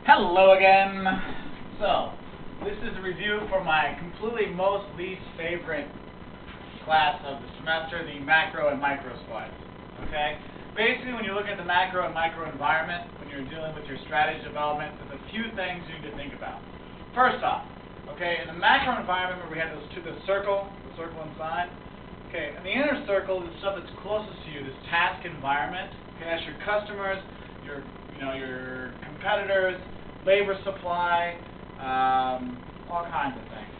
Hello again. So, this is a review for my completely most least favorite class of the semester, the macro and micro slides. Okay? Basically, when you're looking at the macro and micro environment, when you're dealing with your strategy development, there's a few things you need to think about. First off, okay, in the macro environment where we have the circle inside, okay, in the inner circle is stuff that's closest to you, this task environment. Okay, that's your customers, your competitors, labor supply, all kinds of things.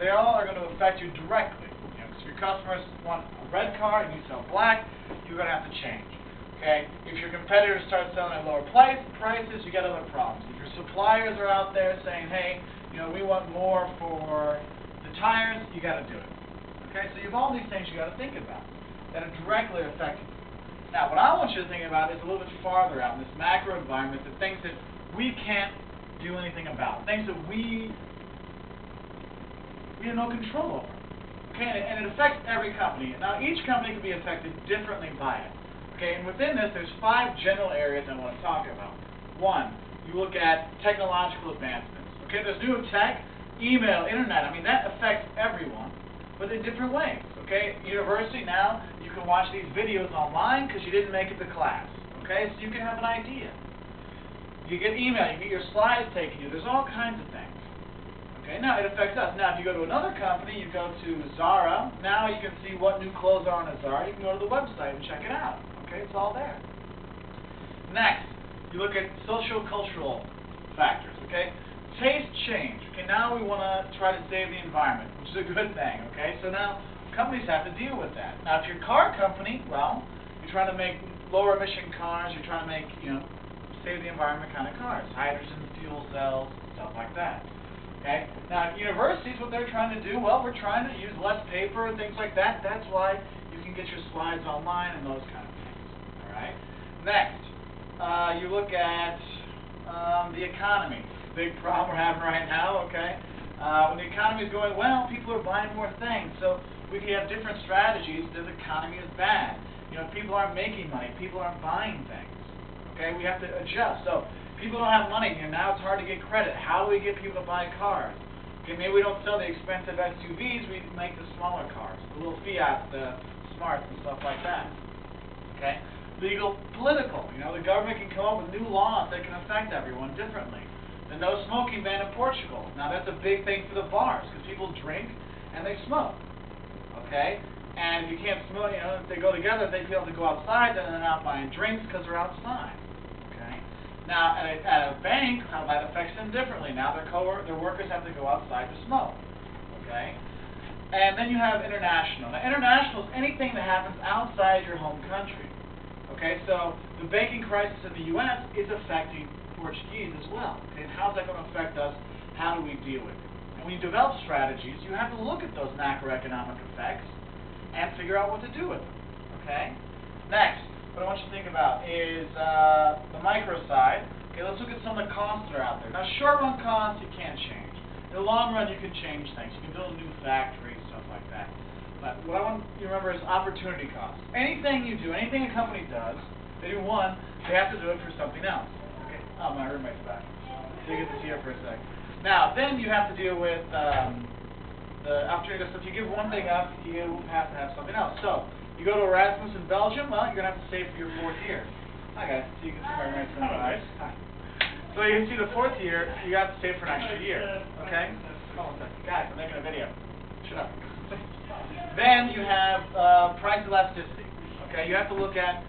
They all are going to affect you directly. Because if your customers want a red car and you sell black, you're going to have to change. Okay? If your competitors start selling at lower prices, you get other problems. If your suppliers are out there saying, hey, we want more for the tires, you got to do it. Okay? So you have all these things you got to think about that are directly affecting you. Now, what I want you to think about is a little bit farther out in this macro environment, the things that we can't do anything about, things that we have no control over. Okay, and it affects every company. Now, each company can be affected differently by it. Okay, and within this, there's 5 general areas I want to talk about. 1, you look at technological advancements. Okay, there's new tech, email, internet. I mean, that affects everyone, but in different ways. Okay, university now, you can watch these videos online because you didn't make it to class. Okay, so you can have an idea. You get email, you get your slides taken to you. There's all kinds of things. Okay, now it affects us. Now, if you go to another company, you go to Zara, now you can see what new clothes are on a Zara. You can go to the website and check it out. Okay, it's all there. Next, you look at social cultural factors. Okay, taste change. Okay, now we want to try to save the environment, which is a good thing. Okay, so now companies have to deal with that. Now, if you're a car company, well, you're trying to make lower emission cars. You're trying to make, save the environment kind of cars, hydrogen fuel cells, stuff like that. Okay. Now, at universities, what they're trying to do, well, we're trying to use less paper and things like that. That's why you can get your slides online and those kind of things. All right. Next, you look at the economy. Big problem we're having right now. Okay. When the economy is going well, people are buying more things. So we can have different strategies. This economy is bad. People aren't making money. People aren't buying things. Okay, we have to adjust. So people don't have money, and now it's hard to get credit. How do we get people to buy cars? Okay, maybe we don't sell the expensive SUVs. We make the smaller cars, the little Fiats, the Smarts, and stuff like that. Okay, legal, political. The government can come up with new laws that can affect everyone differently. The no smoking ban in Portugal. Now that's a big thing for the bars because people drink and they smoke. Okay. And if you can't smoke, if they go together, they feel to go outside, then they're not buying drinks because they're outside. Okay. Now, at a bank, how that affects them differently. Now, their workers have to go outside to smoke. Okay. And then you have international. Now, international is anything that happens outside your home country. Okay. So the banking crisis in the U.S. is affecting Portuguese as well. Okay. And how's that going to affect us? How do we deal with it? And when you develop strategies, you have to look at those macroeconomic effects and figure out what to do with them. Okay? Next, what I want you to think about is the micro side. Okay, let's look at some of the costs that are out there. Now, short-run costs, you can't change. In the long run, you can change things. You can build a new factory, stuff like that. But what I want you to remember is opportunity costs. Anything you do, anything a company does, they do one, they have to do it for something else. Okay? Oh, my roommate's back. So you get to see her for a sec. Now, then you have to deal with the opportunity. So if you give one thing up, you have to have something else. So you go to Erasmus in Belgium, well, you're going to have to save for your 4th year. Hi guys, so you can see my roommate's in the eyes. Hi. So you can see the 4th year, you got to save for an extra year. Okay? Hold on a second. Guys, I'm making a video. Shut up. Then you have price elasticity. Okay? You have to look at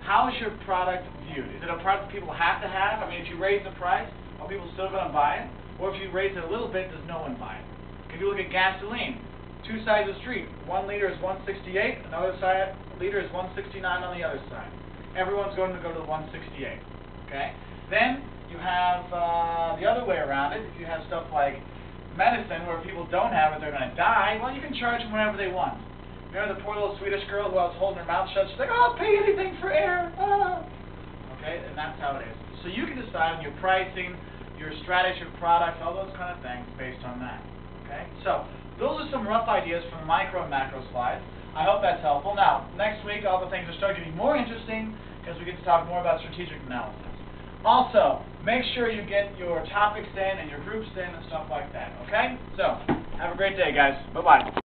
how is your product viewed. Is it a product that people have to have? I mean, if you raise the price, are people still going to buy it? Or if you raise it a little bit, does no one buy it? If you look at gasoline, 2 sides of the street, 1 liter is 168, another liter is 169 on the other side. Everyone's going to go to the 168. Okay? Then you have the other way around it. If you have stuff like medicine where people don't have it, they're going to die, well, you can charge them whatever they want. Remember the poor little Swedish girl who I was holding her mouth shut? She's like, oh, I'll pay anything for air. Ah. Okay? And that's how it is. So you can decide on your pricing, your strategy, your products, all those kind of things based on that. Okay, so those are some rough ideas from the micro and macro slides. I hope that's helpful. Now, next week, all the things are starting to be more interesting because we get to talk more about strategic analysis. Also, make sure you get your topics in and your groups in and stuff like that, okay? So, have a great day, guys. Bye-bye.